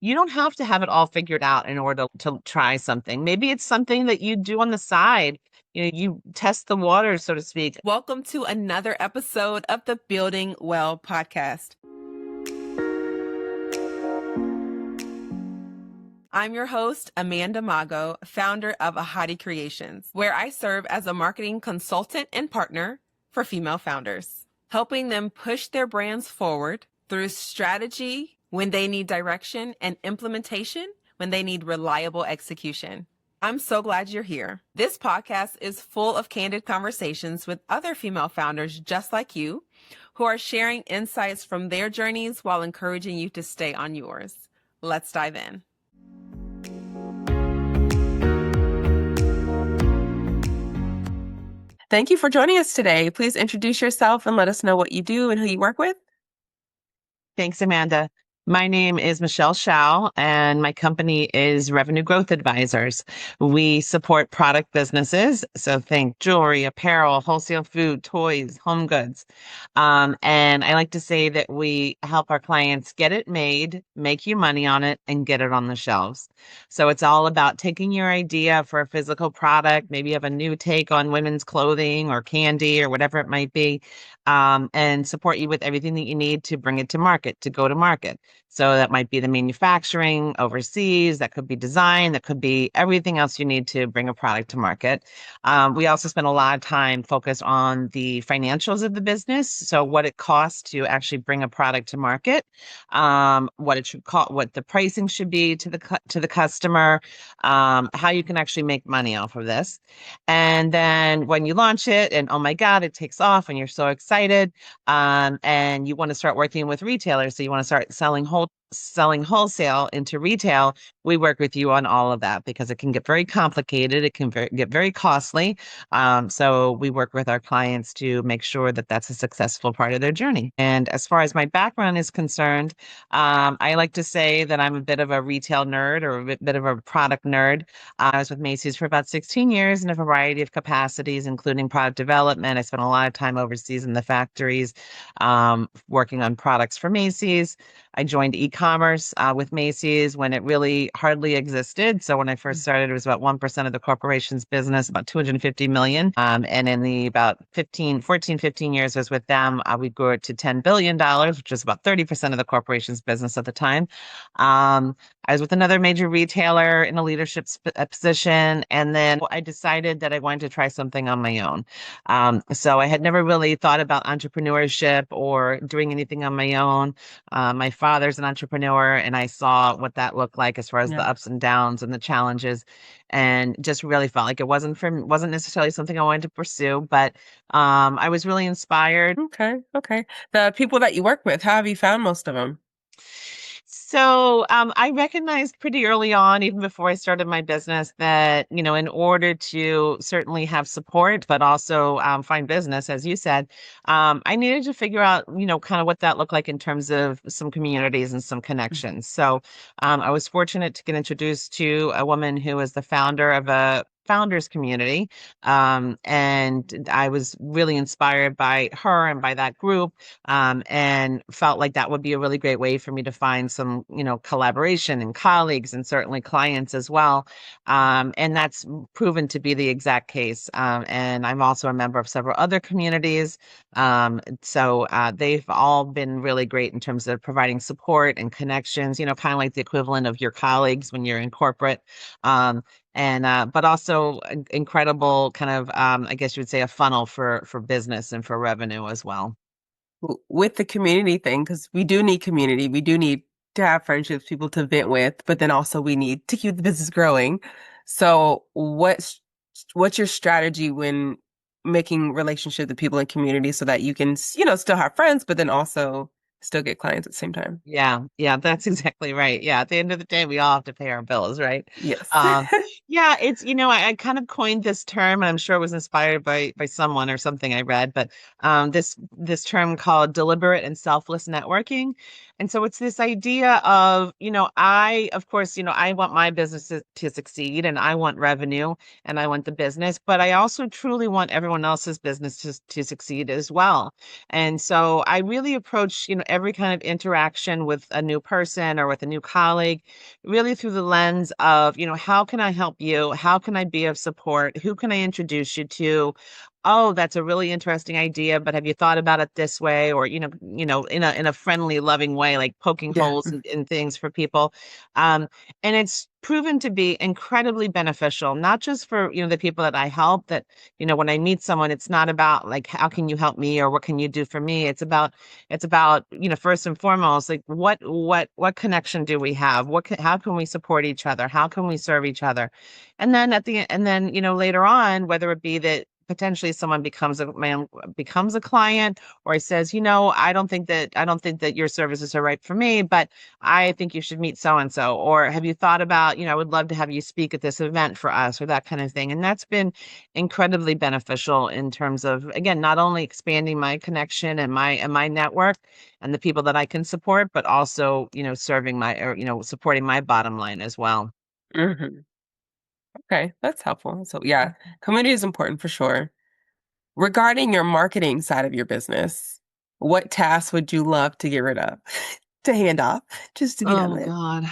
you don't have to have it all figured out in order to try something. Maybe it's something that you do on the side. You test the waters, so to speak. Welcome to another episode of the Building Well podcast. I'm your host, Amanda Magho, founder of Ahadi Creations, where I serve as a marketing consultant and partner for female founders, helping them push their brands forward through strategy when they need direction and implementation when they need reliable execution. I'm so glad you're here. This podcast is full of candid conversations with other female founders just like you who are sharing insights from their journeys while encouraging you to stay on yours. Let's dive in. Thank you for joining us today. Please introduce yourself and let us know what you do and who you work with. Thanks, Amanda. My name is Michelle Hsiao, and my company is Revenue Growth Advisors. We support product businesses, so think jewelry, apparel, wholesale food, toys, home goods. And I like to say that we help our clients get it made, make you money on it, and get it on the shelves. So it's all about taking your idea for a physical product. Maybe you have a new take on women's clothing or candy or whatever it might be, and support you with everything that you need to bring it to market, to go to market. So that might be the manufacturing overseas, that could be design, that could be everything else you need to bring a product to market. We also spend a lot of time focused on the financials of the business. So what it costs to actually bring a product to market, what it should cost, what the pricing should be to the customer, how you can actually make money off of this. And then when you launch it and oh my God, it takes off and you're so excited, and you want to start working with retailers. So you want to start selling wholesale into retail. We work with you on all of that because it can get very complicated. It can get very costly. So we work with our clients to make sure that that's a successful part of their journey. And as far as my background is concerned, I like to say that I'm a bit of a retail nerd or a bit of a product nerd. I was with Macy's for about 16 years in a variety of capacities, including product development. I spent a lot of time overseas in the factories, working on products for Macy's. I joined e-commerce with Macy's when it really hardly existed. So when I first started, it was about 1% of the corporation's business, about 250 million. And in the about 15 years I was with them, we grew it to $10 billion, which was about 30% of the corporation's business at the time. I was with another major retailer in a leadership position. And then I decided that I wanted to try something on my own. So I had never really thought about entrepreneurship or doing anything on my own. My father's an entrepreneur, and I saw what that looked like as far as the ups and downs and the challenges, and just really felt like it wasn't necessarily something I wanted to pursue, but I was really inspired. Okay. The people that you work with, how have you found most of them? So I recognized pretty early on, even before I started my business, that, in order to certainly have support, but also find business, as you said, I needed to figure out, kind of what that looked like in terms of some communities and some connections. So I was fortunate to get introduced to a woman who was the founder of a founders community. And I was really inspired by her and by that group, and felt like that would be a really great way for me to find some, collaboration and colleagues and certainly clients as well. And that's proven to be the exact case. And I'm also a member of several other communities. So they've all been really great in terms of providing support and connections, kind of like the equivalent of your colleagues when you're in corporate. But also incredible kind of, I guess you would say, a funnel for business and for revenue as well. With the community thing, because we do need community, we do need to have friendships, people to vent with, but then also we need to keep the business growing. So what's your strategy when making relationships with people in community so that you can, still have friends, but then also still get clients at the same time? Yeah, that's exactly right. Yeah, at the end of the day, we all have to pay our bills, right? Yes. Yeah, it's, I kind of coined this term, and I'm sure it was inspired by someone or something I read, but this term called deliberate and selfless networking. And so it's this idea of, of course, I want my business to succeed and I want revenue and I want the business, but I also truly want everyone else's business to succeed as well. And so I really approach, every kind of interaction with a new person or with a new colleague, really through the lens of, how can I help you? How can I be of support? Who can I introduce you to? Oh, that's a really interesting idea, but have you thought about it this way? Or, in a friendly, loving way, like poking Yeah. holes in things for people. Um, and it's proven to be incredibly beneficial, not just for, the people that I help, that, when I meet someone, it's not about like, how can you help me or what can you do for me? It's about, first and foremost, like what connection do we have? How can we support each other? How can we serve each other? And then, later on, whether it be that potentially someone becomes a client or says, I don't think that your services are right for me, but I think you should meet so and so. Or have you thought about, I would love to have you speak at this event for us or that kind of thing. And that's been incredibly beneficial in terms of, again, not only expanding my connection and my network and the people that I can support, but also, serving my or, supporting my bottom line as well. Hmm. Okay, that's helpful. So yeah, community is important for sure. Regarding your marketing side of your business, what tasks would you love to get rid of, to hand off, just to be done Oh with? God.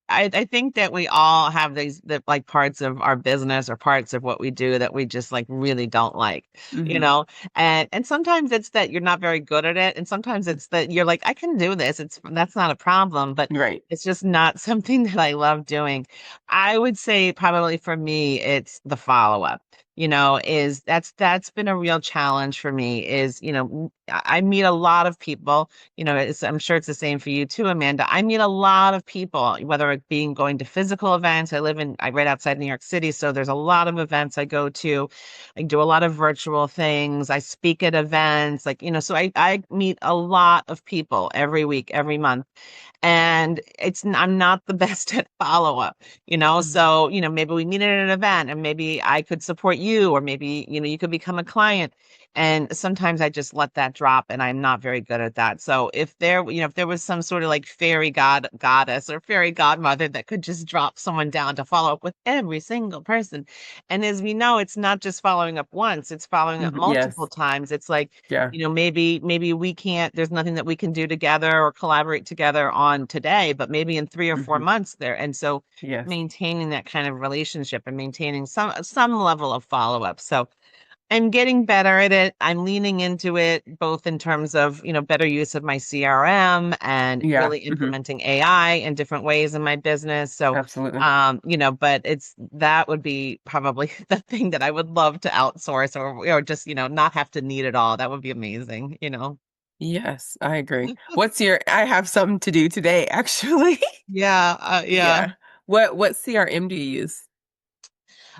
I think that we all have these like parts of our business or parts of what we do that we just like really don't like, you Hmm. know? And sometimes it's that you're not very good at it. And sometimes it's that you're like, I can do this. That's not a problem, but Right. it's just not something that I love doing. I would say probably for me, it's the follow-up. Is that's been a real challenge for me is, I meet a lot of people, I'm sure it's the same for you too, Amanda. I meet a lot of people, whether it being going to physical events. I right outside New York City, so there's a lot of events I go to. I do a lot of virtual things. I speak at events, like, so I meet a lot of people every week, every month, and I'm not the best at follow up, Mhm. so maybe we meet at an event and maybe I could support you, or maybe you could become a client, and sometimes I just let that drop and I'm not very good at that. So if there was some sort of like fairy goddess or fairy godmother that could just drop someone down to follow up with every single person, and as we know, it's not just following up once, it's following up Mhm. multiple Yes. times. It's like, Yeah. maybe we can't, there's nothing that we can do together or collaborate together on today, but maybe in 3 or 4 Hmm. months there. And so Yes. maintaining that kind of relationship and maintaining some level of follow-up. So I'm getting better at it. I'm leaning into it both in terms of, better use of my CRM and Yeah. really Hmm. implementing AI in different ways in my business. So, Absolutely. but that would be probably the thing that I would love to outsource, or just, not have to need it all. That would be amazing. Yes, I agree. I have something to do today, actually. Yeah, yeah. Yeah. What CRM do you use?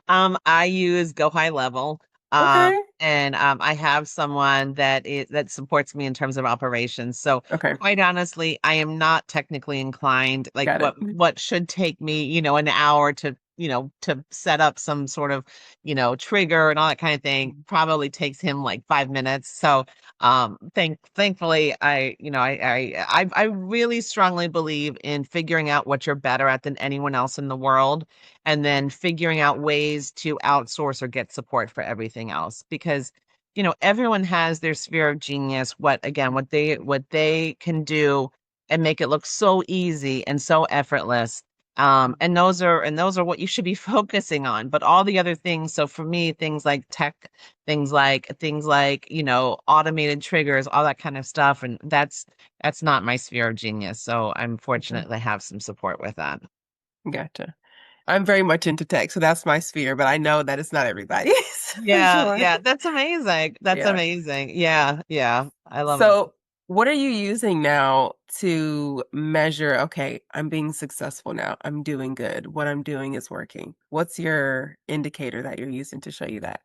I use Go High Level. Okay. And I have someone that supports me in terms of operations. So Okay. quite honestly, I am not technically inclined. Like Got what it. what should take me, an hour to set up some sort of, trigger and all that kind of thing, Mhm. probably takes him like 5 minutes. So thankfully, I really strongly believe in figuring out what you're better at than anyone else in the world, and then figuring out ways to outsource or get support for everything else, because everyone has their sphere of genius, what they can do and make it look so easy and so effortless. And those are what you should be focusing on, but all the other things, so for me, things like tech, things like automated triggers, all that kind of stuff, and that's not my sphere of genius, so I'm Okay. fortunate to have some support with that. Gotcha. I'm very much into tech, so that's my sphere, but I know that it's not everybody's for Yeah, sure. yeah, that's amazing. That's Yeah. amazing. Yeah, yeah. I love it. So, what are you using now to measure, okay, I'm being successful now. I'm doing good. What I'm doing is working. What's your indicator that you're using to show you that?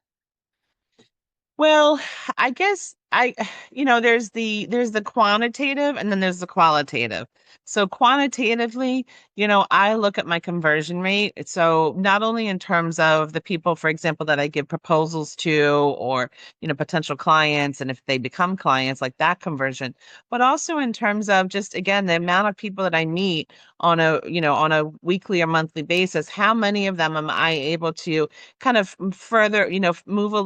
Well, I guess I, there's the quantitative and then there's the qualitative. So quantitatively, I look at my conversion rate. So not only in terms of the people, for example, that I give proposals to or, potential clients, and if they become clients, like that conversion, but also in terms of just, again, the amount of people that I meet on a weekly or monthly basis, how many of them am I able to kind of further, move a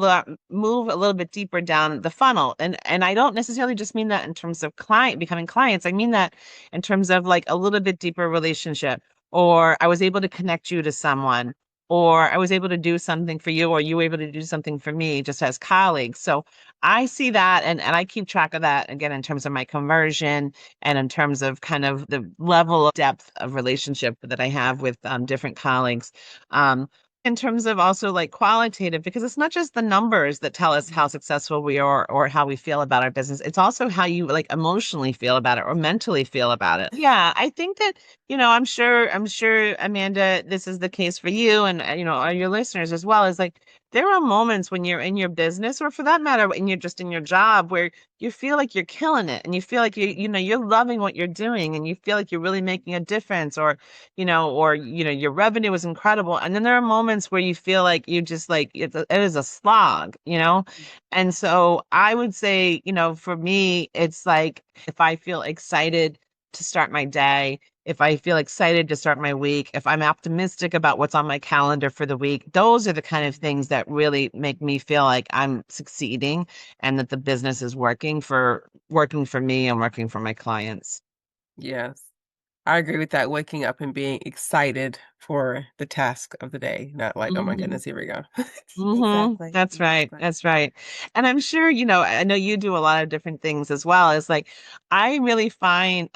little bit deeper down the funnel. And I don't necessarily just mean that in terms of becoming clients. I mean that in terms of like a little bit deeper relationship, or I was able to connect you to someone, or I was able to do something for you, or you were able to do something for me just as colleagues. So I see that, and I keep track of that again in terms of my conversion and in terms of kind of the level of depth of relationship that I have with different colleagues. Um, in terms of also like qualitative, because it's not just the numbers that tell us how successful we are or how we feel about our business. It's also how you like emotionally feel about it or mentally feel about it. Yeah, I think that, I'm sure, Amanda, this is the case for you and, all your listeners as well, is like, there are moments when you're in your business, or for that matter, when you're just in your job, where you feel like you're killing it and you feel like you're loving what you're doing and you feel like you're really making a difference, or your revenue is incredible. And then there are moments where you feel like you just like it is a slog. And so I would say, for me, it's like if I feel excited to start my day, if I feel excited to start my week, if I'm optimistic about what's on my calendar for the week, those are the kind of things that really make me feel like I'm succeeding and that the business is working for me and working for my clients. Yes. I agree with that. Waking up and being excited for the task of the day, not like, oh my Mhm. goodness, here we go. Exactly. That's right. Exactly. That's right. And I'm sure, I know you do a lot of different things as well. It's like, I really find,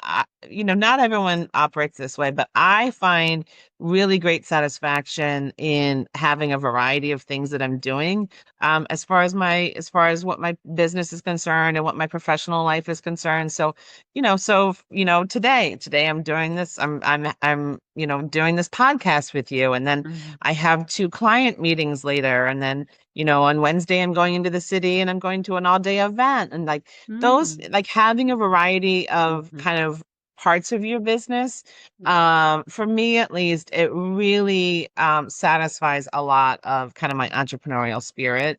not everyone operates this way, but I find really great satisfaction in having a variety of things that I'm doing, as far as what my business is concerned and what my professional life is concerned. So, today I'm doing this, I'm doing this podcast with you. And then Mhm. I have two client meetings later. And then, on Wednesday, I'm going into the city and I'm going to an all-day event. And like those, Mm. like having a variety of Mhm. kind of parts of your business, Mhm. for me at least, it really satisfies a lot of kind of my entrepreneurial spirit,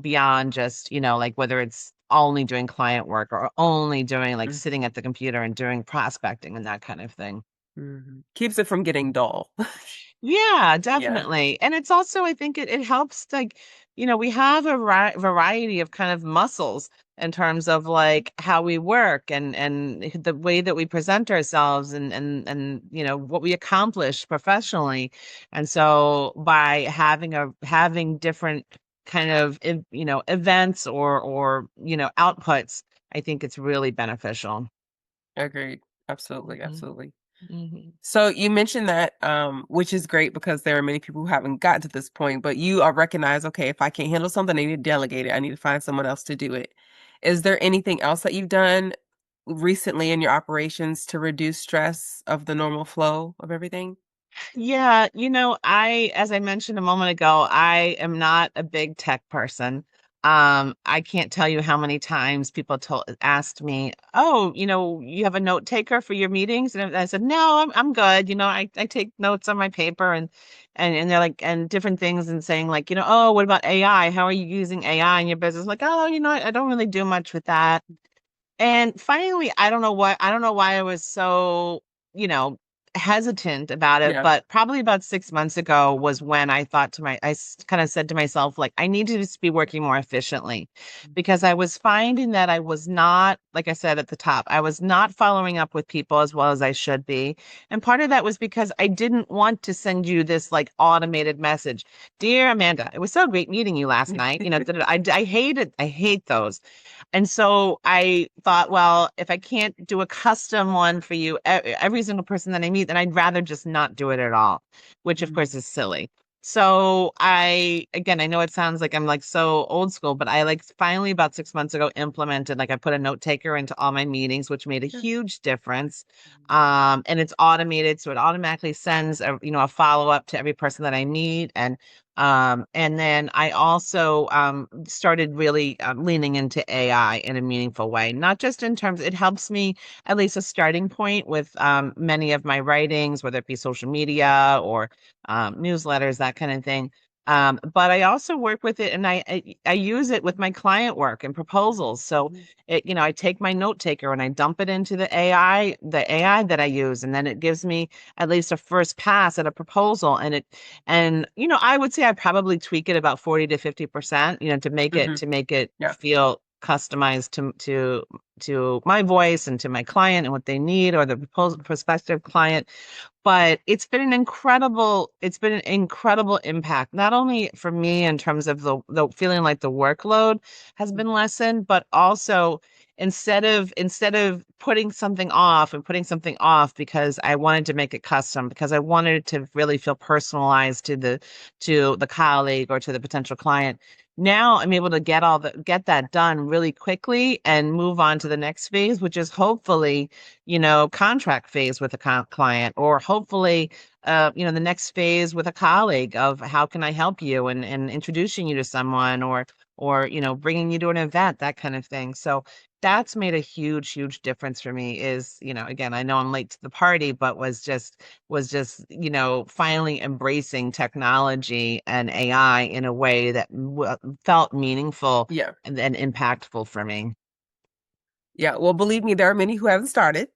beyond just, like whether it's only doing client work or only doing like Mhm. sitting at the computer and doing prospecting and that kind of thing. Mhm. Keeps it from getting dull. Yeah, Yeah. definitely. And it's also, I think it helps, like, we have a variety of kind of muscles in terms of like how we work and the way that we present ourselves and what we accomplish professionally. And so by having different kind of events or outputs, I think it's really beneficial. Agreed. Absolutely. Mhm. Absolutely. Mhm. So you mentioned that, which is great because there are many people who haven't gotten to this point, but you are recognized, okay, if I can't handle something, I need to delegate it. I need to find someone else to do it. Is there anything else that you've done recently in your operations to reduce stress of the normal flow of everything? Yeah, as I mentioned a moment ago, I am not a big tech person. I can't tell you how many times people asked me, "Oh, you have a note taker for your meetings?" And I said, "No, I'm good. I take notes on my paper and they're like and different things and saying like, oh, what about AI? How are you using AI in your business?" Like, "Oh, I don't really do much with that." And finally, I don't know why I was so, you know, hesitant about it, Yeah. but probably about 6 months ago was when I thought I kind of said to myself, like, I need to just be working more efficiently, because I was finding that I was not, like I said at the top, I was not following up with people as well as I should be. And part of that was because I didn't want to send you this like automated message. Dear Amanda, it was so great meeting you last night. I hate those. And so I thought, well, if I can't do a custom one for you, every single person that I meet, then I'd rather just not do it at all, which of course Mhm. is silly. So again, I know it sounds like I'm like so old school, but I like finally about 6 months ago implemented, like I put a note taker into all my meetings, which made a Yeah. huge difference. And it's automated. So it automatically sends a follow up to every person that I meet. And And then I also started really leaning into AI in a meaningful way, not just in terms, it helps me at least a starting point with many of my writings, whether it be social media or newsletters, that kind of thing. But I also work with it and I use it with my client work and proposals. So I take my note taker and I dump it into the AI that I use, and then it gives me at least a first pass at a proposal. I would say I probably tweak it about 40 to 50%, Hmm. to make it Yeah. feel customized to my voice and to my client and what they need, or the prospective client. But it's been an incredible impact, not only for me in terms of the feeling like the workload has been lessened, but also instead of putting something off because I wanted to make it custom, because I wanted it to really feel personalized to the colleague or to the potential client. Now I'm able to get that done really quickly and move on to the next phase, which is hopefully, contract phase with a client, or hopefully, the next phase with a colleague of how can I help you, and introducing you to someone, or, bringing you to an event, that kind of thing. So that's made a huge, huge difference for me is, again, I know I'm late to the party, but was just, finally embracing technology and AI in a way that felt meaningful Yeah. and impactful for me. Yeah. Well, believe me, there are many who haven't started.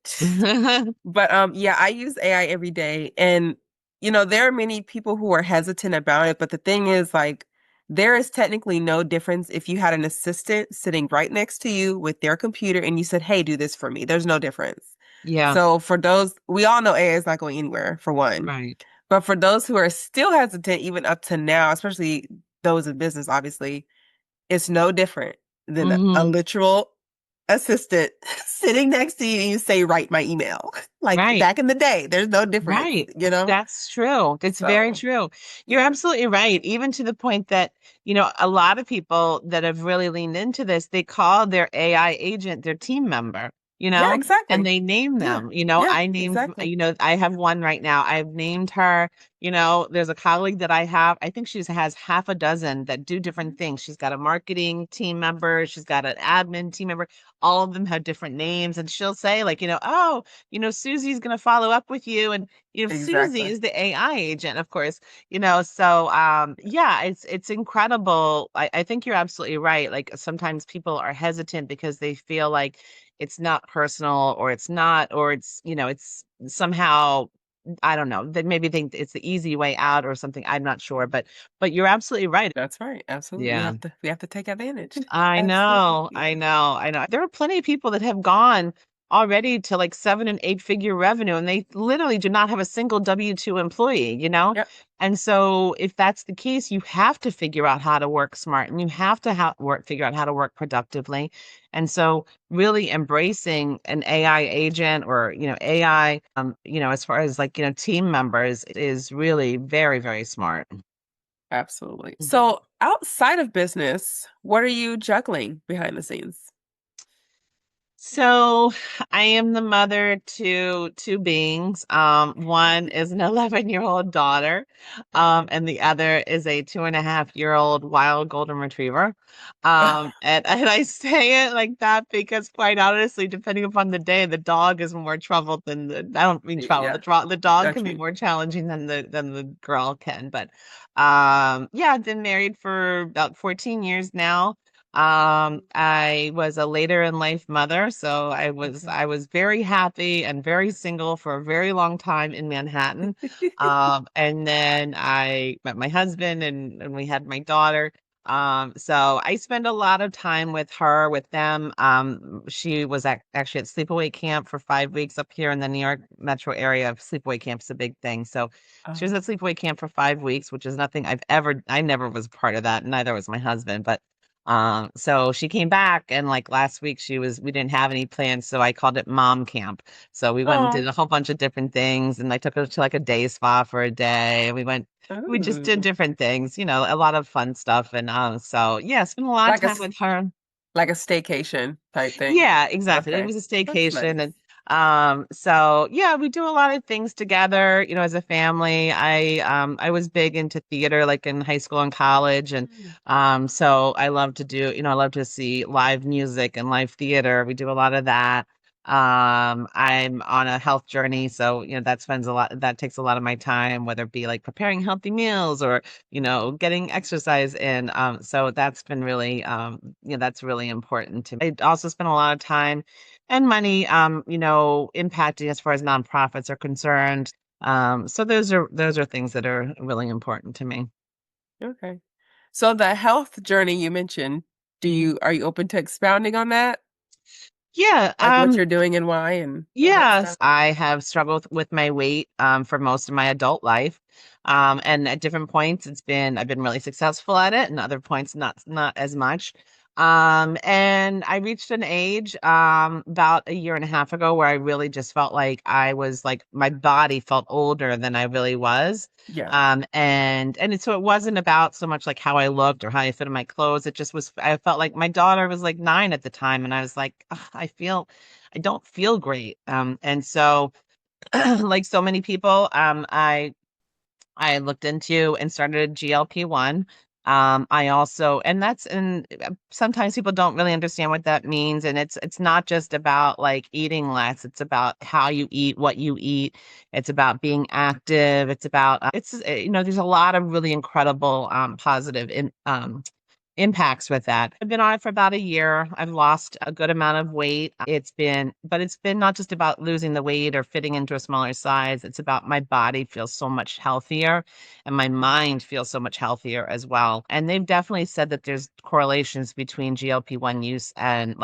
But yeah, I use AI every day, and there are many people who are hesitant about it, but the thing is, like, there is technically no difference if you had an assistant sitting right next to you with their computer and you said, "Hey, do this for me." There's no difference. Yeah, So for those, we all know AI is not going anywhere for one. right. But for those who are still hesitant, even up to now, especially those in business, obviously, it's no different than a Hmm. literal assistant sitting next to you and you say, write my email. Like Right. back in the day, there's no difference, Right. you know? That's true. It's very So, true. You're yeah. absolutely right. Even to the point that, a lot of people that have really leaned into this, they call their AI agent their team member, Yeah, and exactly. they name Yeah. them. Yeah, I named, exactly. I have one right now. I've named her, there's a colleague that I have. I think she has half a dozen that do different things. She's got a marketing team member, she's got an admin team member. All of them have different names. And she'll say, like, oh, Susie's going to follow up with you. And Susie Exactly. is the AI agent, of course, so yeah, it's incredible. I think you're absolutely right. Like sometimes people are hesitant because they feel like it's not personal, or it's not, or it's somehow, I don't know, they maybe think it's the easy way out or something. I'm not sure, but you're absolutely right. That's right. Absolutely. Yeah. We have to take advantage. I know, Absolutely. I know, I know. There are plenty of people that have gone already to like 7 and 8 figure revenue, and they literally do not have a single W-2 employee, you know? Yep. And so if that's the case, you have to figure out how to work smart, and you have to figure out how to work productively. And so really embracing an AI agent, or, AI, as far as like, team members, is really very, very smart. Absolutely. So outside of business, what are you juggling behind the scenes? So I am the mother to two beings. One is an 11-year-old daughter, and the other is a 2.5-year-old wild golden retriever. And I say it like that because, quite honestly, depending upon the day, the dog is more trouble than I don't mean trouble. Yeah, The dog can got be you. more challenging than the girl can. But yeah, I've been married for about 14 years now. I was a later in life mother, so Okay. I was very happy and very single for a very long time in Manhattan. And then I met my husband, and we had my daughter. So I spend a lot of time with her, with them. She was actually at sleepaway camp for 5 weeks up here in the New York metro area. Sleepaway camp's a big thing. So she was Oh, at sleepaway camp for 5 weeks, which is nothing I never was part of that. Neither was my husband, but so she came back, and like last week we didn't have any plans, so I called it mom camp. So we went and did oh, a whole bunch of different things, and I took her to like a day spa for a day, and we just did ooh. different things, a lot of fun stuff. And so yeah, spent a lot of Like time with her. like a staycation type thing. Yeah, exactly. It Okay. was a That's staycation, nice. and So yeah, we do a lot of things together, as a family. I was big into theater like in high school and college, and Mm. so I love to do, I love to see live music and live theater. We do a lot of that. I'm on a health journey, so that takes a lot of my time, whether it be like preparing healthy meals or, getting exercise in. So that's been really that's really important to me. I also spend a lot of time and money, impacting as far as nonprofits are concerned. So those are things that are really important to me. Okay. So the health journey you mentioned, are you open to expounding on that? Yeah, Like what you're doing and why and all that yes, stuff? I have struggled with my weight for most of my adult life. And at different points I've been really successful at it, and other points not as much. And I reached an age about a year and a half ago where I really just felt like I was like my body felt older than I really was. Yeah. So it wasn't about so much like how I looked or how I fit in my clothes. It just was, I felt like my daughter was like 9 at the time, and I was like, "Ugh, I don't feel great." And so, like so many people, I looked into and started GLP-1. I also, and sometimes people don't really understand what that means. And it's not just about like eating less. It's about how you eat, what you eat. It's about being active. It's about, there's a lot of really incredible, positive impacts with that. I've been on it for about a year. I've lost a good amount of weight. But it's been not just about losing the weight or fitting into a smaller size. It's about my body feels so much healthier and my mind feels so much healthier as well. And they've definitely said that there's correlations between GLP-1 use and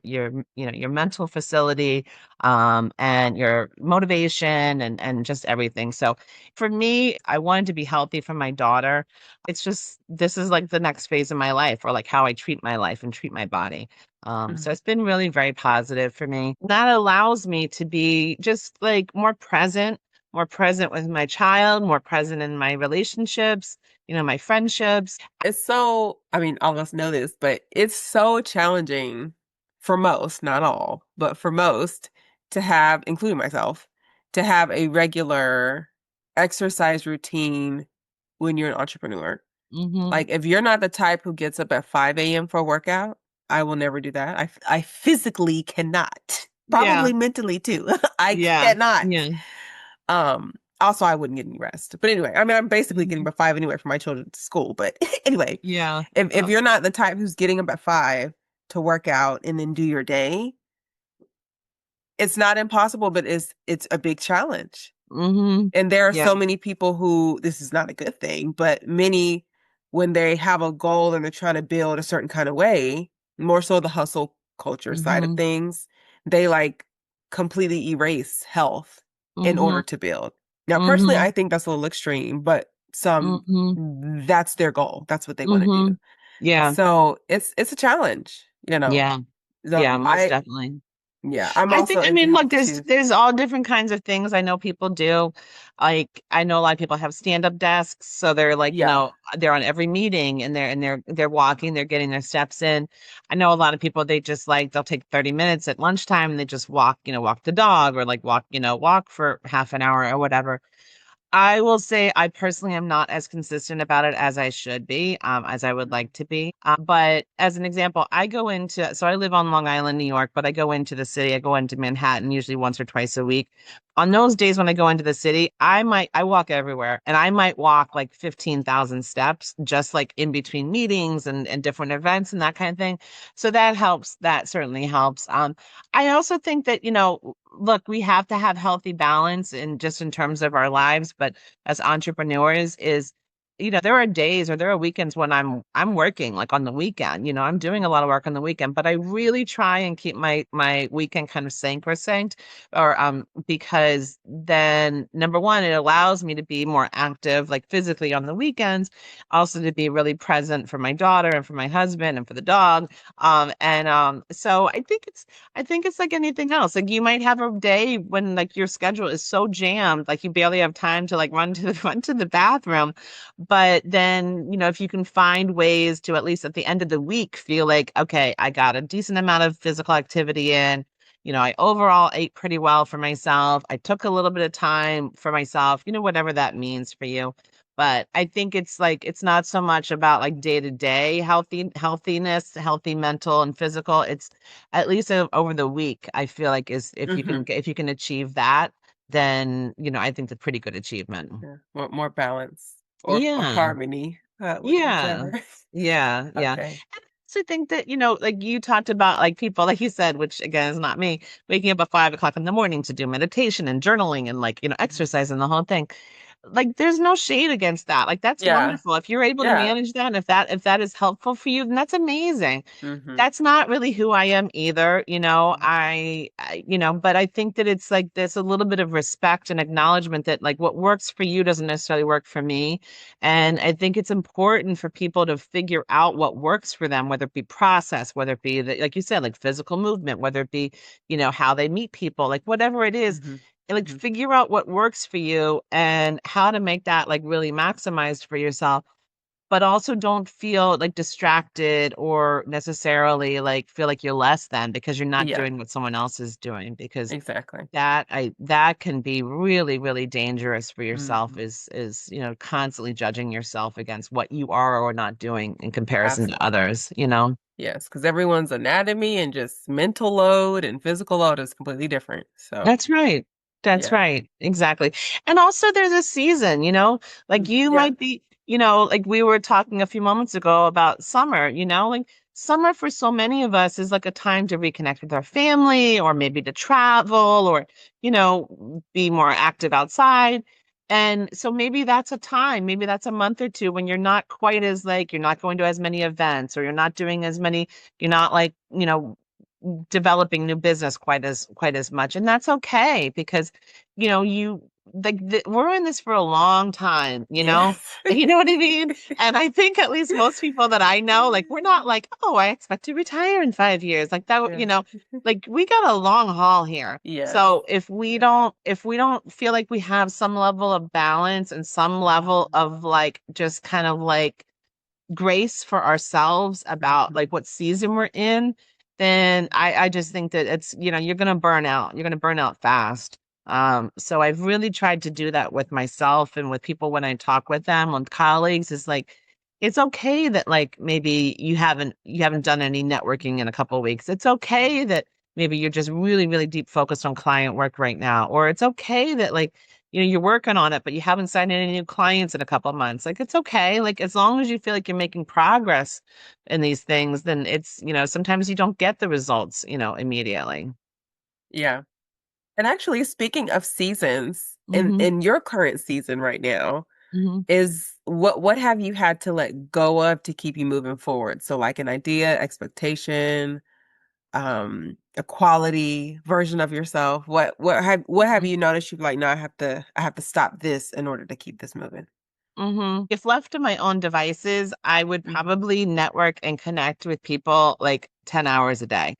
your mental facility, and your motivation and just everything. So for me, I wanted to be healthy for my daughter. It's just this is like the next phase of my life, or like how I treat my life and treat my body. So Mhm. it's been really very positive for me. That allows me to be just like more present with my child, more present in my relationships, my friendships. It's so, I mean, all of us know this, but it's so challenging for most, not all, but for most, to have, including myself, to have a regular exercise routine when you're an entrepreneur. Hmm. Like, if you're not the type who gets up at 5 a.m. for a workout, I will never do that. I physically cannot. Yeah, Probably mentally too. I yeah, cannot. yeah. Um, Also, I wouldn't get any rest. But anyway, I mean, I'm basically getting Mhm. up at 5 anyway for my children to school. But anyway, Yeah. if Oh, you're not the type who's getting up at 5 to work out and then do your day, it's not impossible, but it's a big challenge. hmm. And there are Yeah. so many people who this is not a good thing, but many, when they have a goal and they're trying to build a certain kind of way, more so the hustle culture side of Hmm. things, they like completely erase health in Hmm. order to build. Now, personally, Hmm. I think that's a little extreme, but some Hmm. that's their goal. That's what they want to do. Hmm. Yeah. So it's a challenge, you know. Yeah. So Yeah, most definitely. I'm also I into mean, look, health there's too. there's all different kinds of things I know people do. Like I know a lot of people have stand-up desks, so they're like, Yeah. they're on every meeting, and they're walking, they're getting their steps in. I know a lot of people, they just like they'll take 30 minutes at lunchtime and they just walk, walk the dog, or like walk for half an hour or whatever. I will say I personally am not as consistent about it as I should be, as I would like to be. But as an example, so I live on Long Island, New York, but I go into the city, I go into Manhattan usually once or twice a week. On those days when I go into the city, I walk everywhere, and I might walk like 15,000 steps just like in between meetings and different events and that kind of thing. So that helps. That certainly helps. I also think that, look, we have to have healthy balance in just in terms of our lives, but as entrepreneurs there are days or there are weekends when I'm working like on the weekend. I'm doing a lot of work on the weekend, but I really try and keep my weekend kind of sacrosanct, or because then number one, it allows me to be more active like physically on the weekends, also to be really present for my daughter and for my husband and for the dog. So I think it's like anything else. Like you might have a day when like your schedule is so jammed, like you barely have time to like run to the run to the bathroom. But then, if you can find ways to at least at the end of the week feel like, okay, I got a decent amount of physical activity in, I overall ate pretty well for myself. I took a little bit of time for myself, whatever that means for you. But I think it's like it's not so much about like day to day healthiness, healthy mental and physical. It's at least over the week. I feel like is if you can achieve that, then I think it's a pretty good achievement. Yeah. More balance or Yeah. harmony, Yeah. whichever. Yeah. Yeah. Okay. So I think that, like you talked about like people, like you said, which again is not me, waking up at 5 o'clock in the morning to do meditation and journaling and like, Mhm. exercise and the whole thing. Like there's no shade against that. Like that's Yeah. wonderful. If you're able to Yeah. manage that, and if that is helpful for you, then that's amazing. Hmm. That's not really who I am either, but I think that it's like there's a little bit of respect and acknowledgement that like what works for you doesn't necessarily work for me. And I think it's important for people to figure out what works for them, whether it be process, whether it be like you said, like physical movement, whether it be, how they meet people, like whatever it is, Hmm. and, like Hmm. figure out what works for you and how to make that like really maximized for yourself, but also don't feel like distracted or necessarily like feel like you're less than because you're not Yeah, doing what someone else is doing, because exactly. that can be really, really dangerous for yourself, Hmm. is constantly judging yourself against what you are or not doing in comparison to Absolutely. others. Yes, because everyone's anatomy and just mental load and physical load is completely different. So, That's right. That's yeah. right. Exactly. And also there's a season, like you Yeah. might be, like we were talking a few moments ago about summer, like summer for so many of us is like a time to reconnect with our family or maybe to travel or, be more active outside. And so maybe that's a time, maybe that's a month or two when you're not quite as like, you're not going to as many events or you're not doing as many, you're not like, developing new business quite as much, and that's okay because you like we're in this for a long time, Yes. you know what I mean. And I think at least most people that I know, like we're not like, oh, I expect to retire in 5 years, like that, Yeah. like we got a long haul here. Yes. So if we don't feel like we have some level of balance and some level of like just kind of like grace for ourselves about Mhm. like what season we're in, then I just think that it's, you're gonna burn out. You're gonna burn out fast. So I've really tried to do that with myself and with people when I talk with them, with colleagues, is like it's okay that like maybe you haven't done any networking in a couple of weeks. It's okay that maybe you're just really, really deep focused on client work right now. Or it's okay that like you're working on it, but you haven't signed any new clients in a couple of months. Like, it's okay. Like, as long as you feel like you're making progress in these things, then sometimes you don't get the results, immediately. Yeah. And actually, speaking of seasons, Hmm. in your current season right now, Hmm. is what have you had to let go of to keep you moving forward? So like an idea, expectation, a quality version of yourself. What have you noticed you've like, no, I have to stop this in order to keep this moving? If left to my own devices, I would Hmm. probably network and connect with people like 10 hours a day.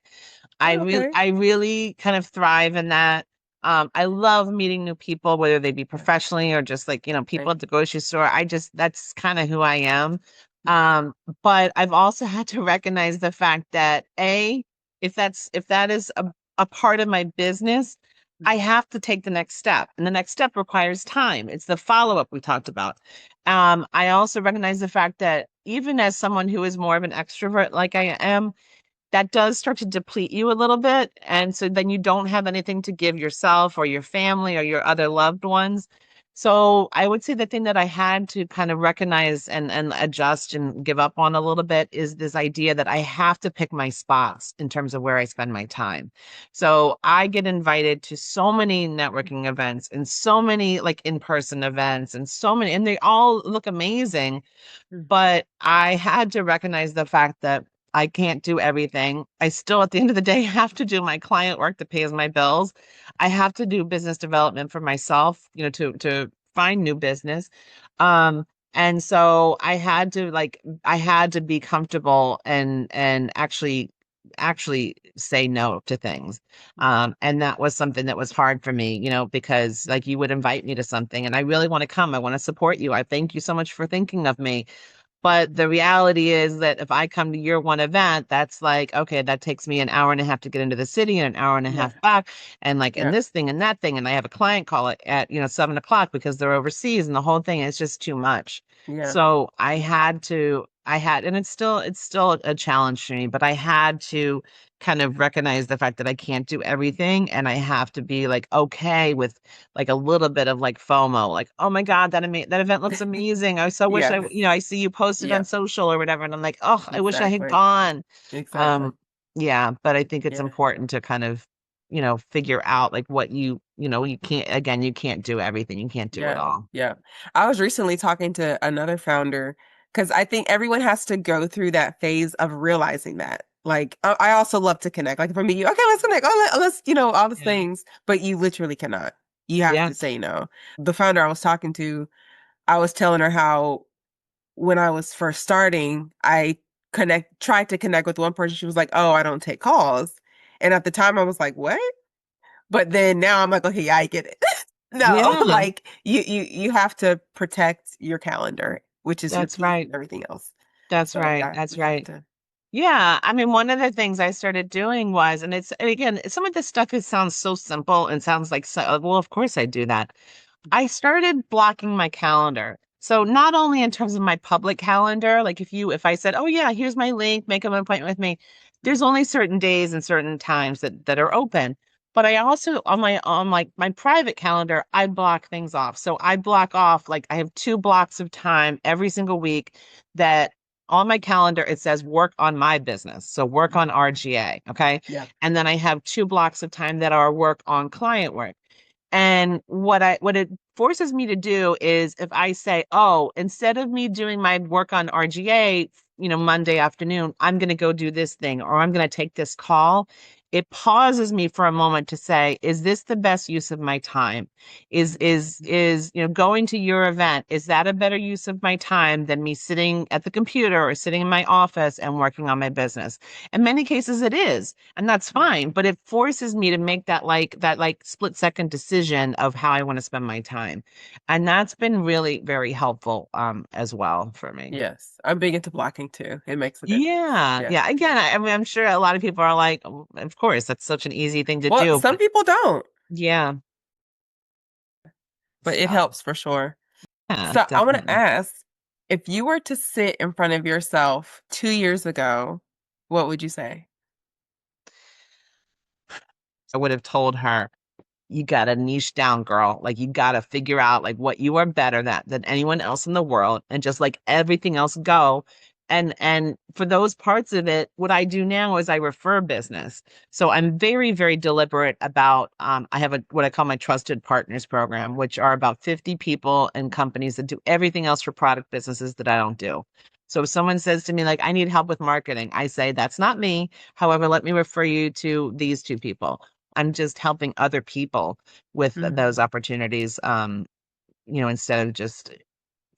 I Oh, really, okay. I really kind of thrive in that. I love meeting new people, whether they be Yeah. professionally or just like, people Same. at the grocery store. That's kind of who I am. Um, but I've also had to recognize the fact that if that is a part of my business, I have to take the next step. And the next step requires time. It's the follow-up we talked about. I also recognize the fact that even as someone who is more of an extrovert like I am, that does start to deplete you a little bit. And so then you don't have anything to give yourself or your family or your other loved ones. So I would say the thing that I had to kind of recognize and adjust and give up on a little bit is this idea that I have to pick my spots in terms of where I spend my time. So I get invited to so many networking events and so many like in-person events and so many, and they all look amazing, Mhm. but I had to recognize the fact that I can't do everything. I still, at the end of the day, have to do my client work that pays my bills. I have to do business development for myself, to find new business. Um, and so I had to be comfortable and actually say no to things. And that was something that was hard for me, because like you would invite me to something and I really want to come. I want to support you. I thank you so much for thinking of me. But the reality is that if I come to your one event, that's like, okay, that takes me an hour and a half to get into the city and an hour and a Yeah. half back. And like, and Yeah. this thing and that thing. And I have a client call it at, 7 o'clock because they're overseas and the whole thing is just too much. Yeah. So and it's still a challenge for me, but I had to kind of recognize the fact that I can't do everything. And I have to be like, okay with like a little bit of like FOMO, like, oh my God, that event looks amazing. I so wish Yeah. I see you posted Yeah. on social or whatever. And I'm like, oh, I wish I had Exactly. gone. Exactly. Um, yeah, but I think it's Yeah. important to kind of, figure out like what you can't, again, you can't do everything. You can't do it Yeah. all. Yeah. I was recently talking to another founder because I think everyone has to go through that phase of realizing that. Like, I also love to connect. Like, for me, okay, let's connect. Oh, let's, all these Yeah. things, but you literally cannot. You have Yeah. to say no. The founder I was talking to, I was telling her how when I was first starting, I tried to connect with one person. She was like, "Oh, I don't take calls." And at the time I was like, "What?" But then now I'm like, "Okay, yeah, I get it." No, Yeah. like you have to protect your calendar, which is your That's keys right. and everything else. That's So right. yeah, That's we have right. to. Yeah, I mean, one of the things I started doing was, and again, some of this stuff sounds so simple and sounds like, so, well, of course I do that. I started blocking my calendar. So not only in terms of my public calendar, like if I said, oh yeah, here's my link, make an appointment with me, there's only certain days and certain times that are open. But I also on like my private calendar, I block things off. So I block off like I have 2 blocks of time every single week that on my calendar it says work on my business. So work on RGA. Okay. Yeah. And then I have 2 blocks of time that are work on client work. And what it forces me to do is if I say, oh, instead of me doing my work on RGA, Monday afternoon, I'm going to go do this thing or I'm going to take this call. It pauses me for a moment to say, is this the best use of my time? Is going to your event, is that a better use of my time than me sitting at the computer or sitting in my office and working on my business? In many cases it is, and that's fine, but it forces me to make that split second decision of how I want to spend my time. And that's been really very helpful as well for me. Yes, I'm big into blocking too. It makes a difference. Yeah, Yeah. yeah. Again, I mean, I'm sure a lot of people are like, "Oh, of course, that's such an easy thing to Well, do." some But people don't, yeah, but it so helps for sure. yeah, So I want to definitely. ask, if you were to sit in front of yourself 2 years ago, what would you say? I would have told her, you gotta niche down, girl. Like you gotta figure out like what you are better than anyone else in the world, and just like everything else go. And for those parts of it, what I do now is I refer business. So I'm very, very deliberate about I have what I call my trusted partners program, which are about 50 people and companies that do everything else for product businesses that I don't do. So if someone says to me like I need help with marketing, I say that's not me. However, let me refer you to these 2 people. I'm just helping other people with those Mhm. opportunities, instead of just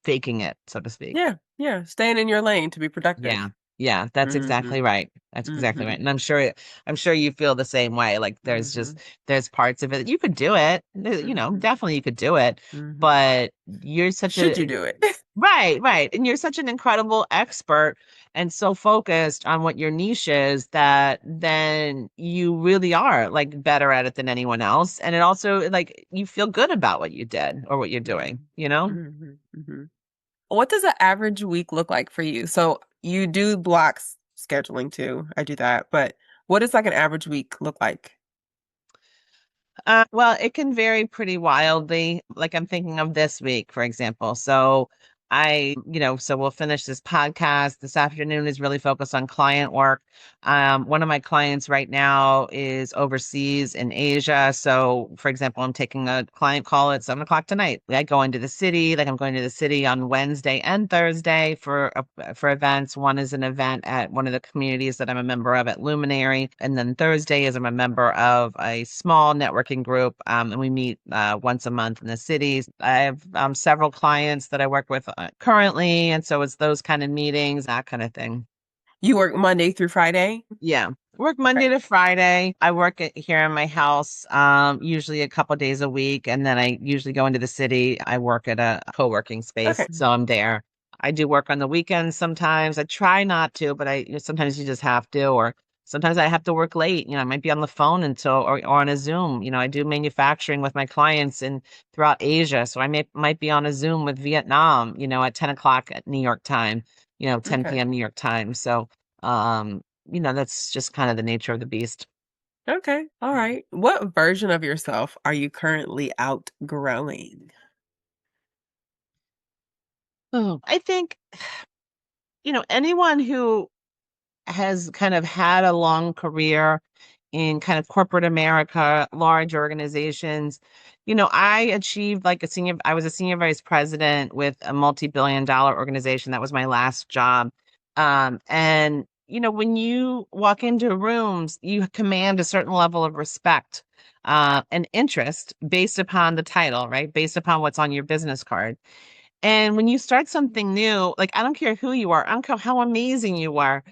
faking it, so to speak. Yeah, yeah, staying in your lane to be productive. Yeah. Yeah, that's exactly Mhm. right. That's exactly right. Mhm. And I'm sure you feel the same way. Like Mhm. there's parts of it you could do it. Mhm. Definitely you could do it, Mhm. but you're such Should you a do it? right, right. And you're such an incredible expert and so focused on what your niche is that then you really are like better at it than anyone else. And it also like you feel good about what you did or what you're doing, Mhm. you know? Mhm. Mhm. What does an average week look like for you? So you do blocks scheduling too. I do that, but what does like an average week look like? Well, it can vary pretty wildly. Like I'm thinking of this week, for example. So we'll finish this podcast. This afternoon is really focused on client work. One of my clients right now is overseas in Asia. So, for example, I'm taking a client call at 7 o'clock tonight. I go into the city, like I'm going to the city on Wednesday and Thursday for events. One is an event at one of the communities that I'm a member of at Luminary, and then Thursday is I'm a member of a small networking group, and we meet once a month in the cities. I have several clients that I work with currently, and so it's those kind of meetings, that kind of thing. You work Monday through Friday? Yeah. Work Monday Okay. to Friday. I work here in my house, usually a couple days a week, and then I usually go into the city. I work at a co-working space, Okay. so I'm there. I do work on the weekends sometimes. I try not to, but sometimes you just have to, or sometimes I have to work late. I might be on the phone until or on a Zoom. I do manufacturing with my clients and throughout Asia. So might be on a Zoom with Vietnam, at 10 o'clock at New York time, 10 Okay. p.m. New York time. So that's just kind of the nature of the beast. Okay. All right. What version of yourself are you currently outgrowing? Oh, I think, anyone who has kind of had a long career in kind of corporate America, large organizations. I achieved I was a senior vice president with a multi-billion dollar organization. That was my last job. And, when you walk into rooms, you command a certain level of respect and interest based upon the title, right? Based upon what's on your business card. And when you start something new, like I don't care who you are, I don't care how amazing you are,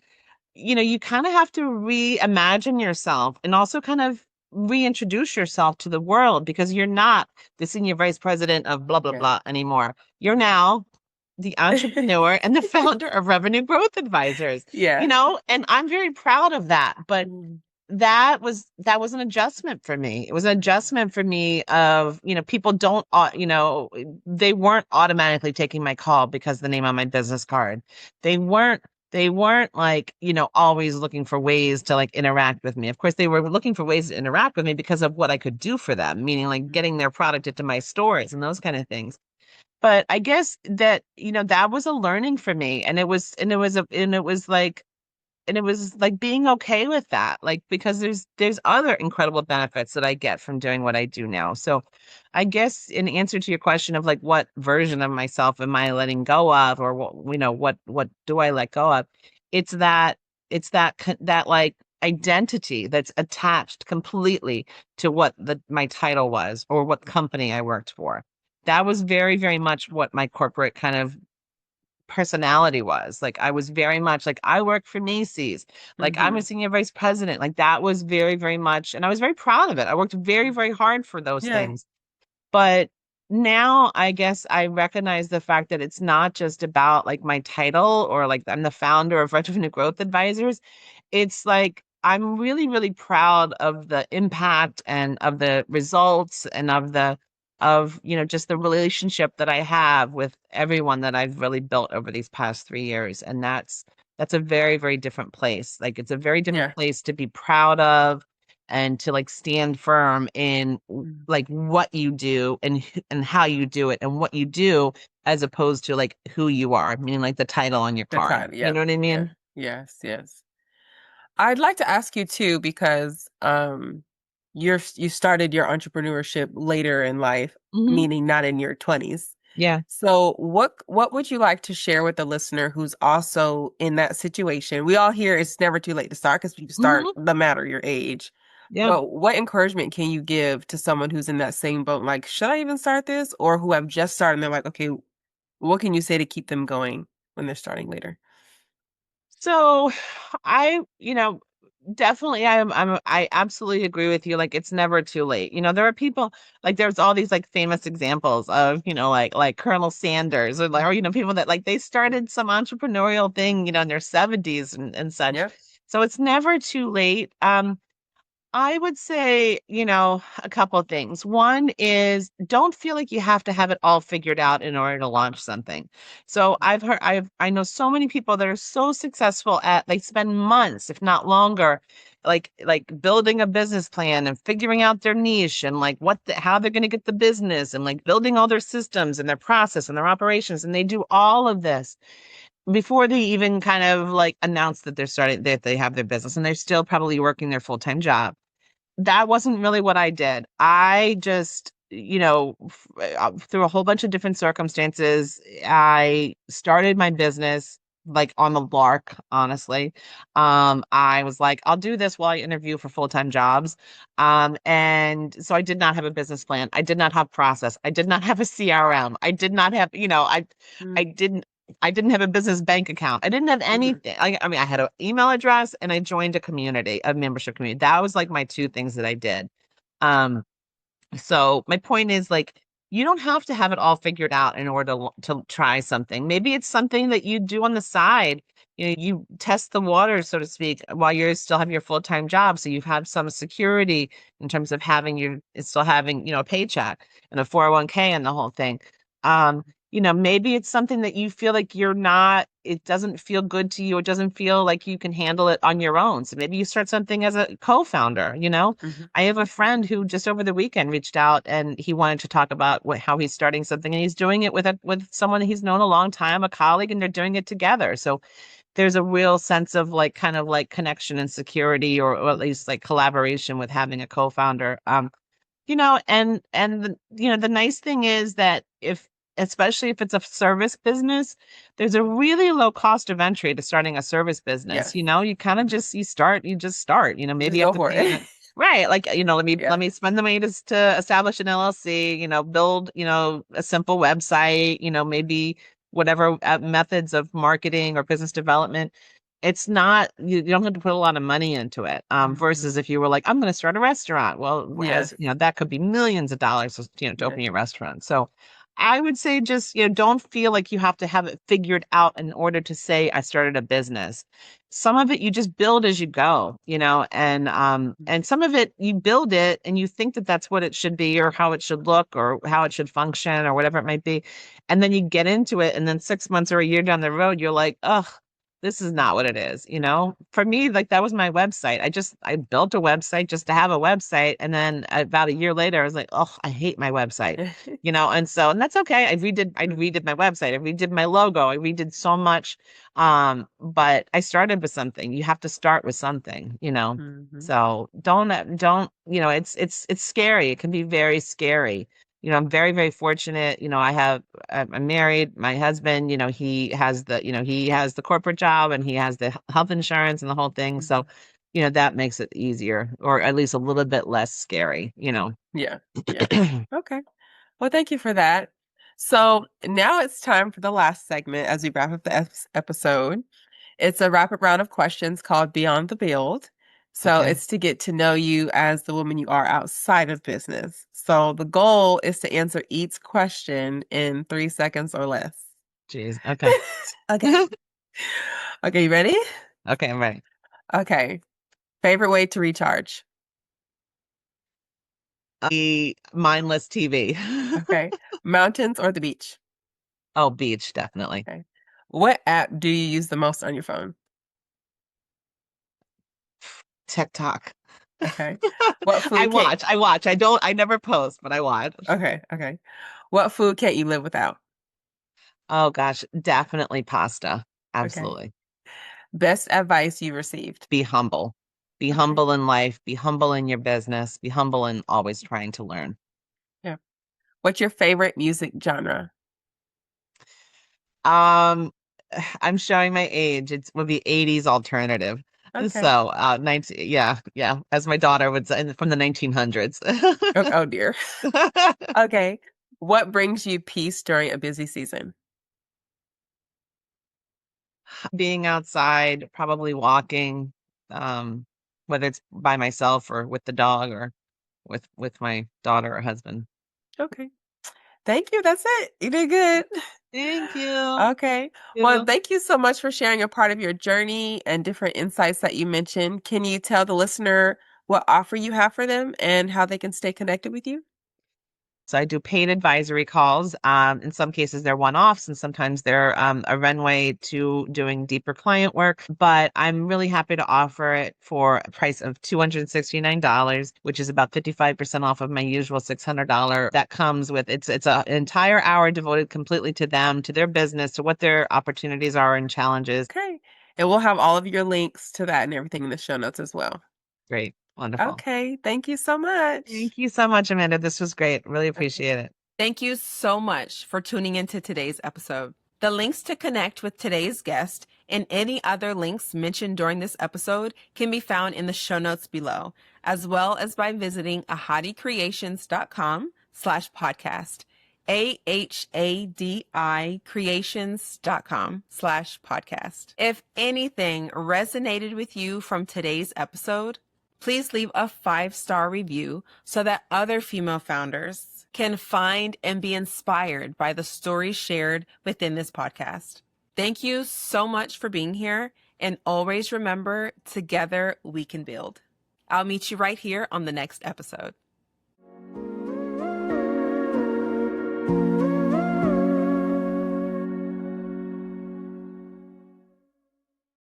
you kind of have to reimagine yourself and also kind of reintroduce yourself to the world because you're not the senior vice president of blah, blah, Yeah. blah anymore. You're now the entrepreneur and the founder of Revenue Growth Advisors, Yeah. and I'm very proud of that. But Mm, that was an adjustment for me. It was an adjustment for me of, people don't, they weren't automatically taking my call because the name on my business card. They weren't, they weren't like, always looking for ways to like interact with me. Of course, they were looking for ways to interact with me because of what I could do for them, meaning like getting their product into my stores and those kind of things. But I guess that, that was a learning for me. And it was like being okay with that, like because there's other incredible benefits that I get from doing what I do now. So I guess in answer to your question of like what version of myself am I letting go of, or what do I let go of, it's that that like identity that's attached completely to what my title was or what company I worked for. That was very, very much what my corporate kind of personality was. Like I was very much like I work for Macy's. Like I'm a mhm. senior vice president. Like that was very, very much, and I was very proud of it. I worked very, very hard for those Yeah. things. But now I guess I recognize the fact that it's not just about like my title or like I'm the founder of Revenue Growth Advisors. It's like I'm really, really proud of the impact and of the results and of just the relationship that I have with everyone that I've really built over these past 3 years. And that's a very, very different place. Like it's a very different Yeah. place to be proud of and to like stand firm in Mm. like what you do and how you do it and what you do as opposed to like who you are, meaning like the title on your The card. time. You Yep. know what I Yeah. mean? Yes. Yes. I'd like to ask you too, because you started your entrepreneurship later in life, Hmm. meaning not in your 20s. Yeah. So what would you like to share with the listener who's also in that situation? We all hear it's never too late to start because you start Hmm. no matter your age. Yeah. But what encouragement can you give to someone who's in that same boat? Like, should I even start this? Or who have just started and they're like, okay, what can you say to keep them going when they're starting later? So I, definitely I absolutely agree with you. Like it's never too late. There are people like there's all these like famous examples of, like Colonel Sanders or like or people that like they started some entrepreneurial thing, in their 70s and such. Yep. So it's never too late. I would say, a couple of things. One is don't feel like you have to have it all figured out in order to launch something. So I know so many people that are so successful at they spend months, if not longer, like building a business plan and figuring out their niche and like how they're going to get the business and like building all their systems and their process and their operations. And they do all of this before they even kind of like announce that that they have their business and they're still probably working their full-time job. That wasn't really what I did. I just, through a whole bunch of different circumstances, I started my business like on the lark, honestly. I was like, I'll do this while I interview for full-time jobs. And so I did not have a business plan. I did not have process. I did not have a CRM. I did not have, I Mm-hmm. didn't I didn't have a business bank account. I didn't have anything. I mean, I had an email address and I joined a membership community. That was like my two things that I did. Um, so my point is like you don't have to have it all figured out in order to try something. Maybe it's something that you do on the side. You test the waters, so to speak, while you still have your full-time job. So you have some security in terms of still having, a paycheck and a 401k and the whole thing. Um, maybe it's something that you feel like it doesn't feel good to you. It doesn't feel like you can handle it on your own. So maybe you start something as a co-founder. Hmm. I have a friend who just over the weekend reached out and he wanted to talk about how he's starting something, and he's doing it with someone that he's known a long time, a colleague, and they're doing it together. So there's a real sense of like kind of like connection and security, or at least like collaboration with having a co-founder. The nice thing is that especially if it's a service business, there's a really low cost of entry to starting a service business. Yes. You kind of just you just start. You Maybe just you have go to for pay it. in right. Like, let Yeah. me spend the money to establish an LLC, build, a simple website, maybe whatever methods of marketing or business development. It's not, you don't have to put a lot of money into it. Hmm. Versus if you were like, I'm going to start a restaurant. Well, Yes. that could be millions of dollars, to Yes. open your restaurant. So I would say just, don't feel like you have to have it figured out in order to say I started a business. Some of it you just build as you go, and some of it you build it and you think that that's what it should be or how it should look or how it should function or whatever it might be. And then you get into it and then 6 months or a year down the road, you're like, ugh, this is not what it is. For me, like that was my website. I built a website just to have a website. And then about a year later, I was like, oh, I hate my website, and that's okay. I redid my website. I redid my logo. I redid so much. But I started with something. You have to start with something. Hmm. So don't, it's scary. It can be very scary. I'm very, very fortunate. I'm married. My husband, he has the corporate job and he has the health insurance and the whole thing. So, Hmm. that makes it easier or at least a little bit less scary. Yeah. Yeah. Okay. Well, thank you for that. So now it's time for the last segment as we wrap up the episode. It's a rapid round of questions called Beyond the Build. So Okay. it's to get to know you as the woman you are outside of business. So the goal is to answer each question in 3 seconds or less. Jeez. Okay. Okay. Okay, you ready? Okay, I'm ready. Okay. Favorite way to recharge? The mindless TV. Okay. Mountains or the beach? Oh, beach, definitely. Okay. What app do you use the most on your phone? TikTok. Okay. What I food can't watch. I never post, but I watch. Okay, okay. What food can't you live without? Oh gosh, definitely pasta. Okay. Absolutely. Best advice you received? Be humble. Be Okay. humble in life, be humble in your business, be humble in always trying to learn. Yeah. What's your favorite music genre? Um, I'm showing my age. It would be 80s alternative. Okay. So, 19, yeah, yeah, as my daughter would say, from the 1900s. Oh, oh dear. Okay. What brings you peace during a busy season? Being outside, probably walking, um, whether it's by myself or with the dog or with my daughter or husband. Okay. Thank you. That's it. You did good. Thank you. Okay. Well, You. thank you so much for sharing a part of your journey and different insights that you mentioned. Can you tell the listener what offer you have for them and how they can stay connected with you? So I do paid advisory calls. In some cases, they're one-offs, and sometimes they're a runway to doing deeper client work. But I'm really happy to offer it for a price of $269, which is about 55% off of my usual $600. That comes with it's an entire hour devoted completely to them, to their business, to what their opportunities are and challenges. Okay. And we'll have all of your links to that and everything in the show notes as well. Great, wonderful. Okay. Thank you so much. Thank you so much, Amanda. This was great. Really Okay. appreciate it. Thank you so much for tuning into today's episode. The links to connect with today's guest and any other links mentioned during this episode can be found in the show notes below, as well as by visiting ahadicreations.com/podcast. AHADI creations.com/podcast. If anything resonated with you from today's episode, please leave a 5-star review so that other female founders can find and be inspired by the stories shared within this podcast. Thank you so much for being here, and always remember, together we can build. I'll meet you right here on the next episode.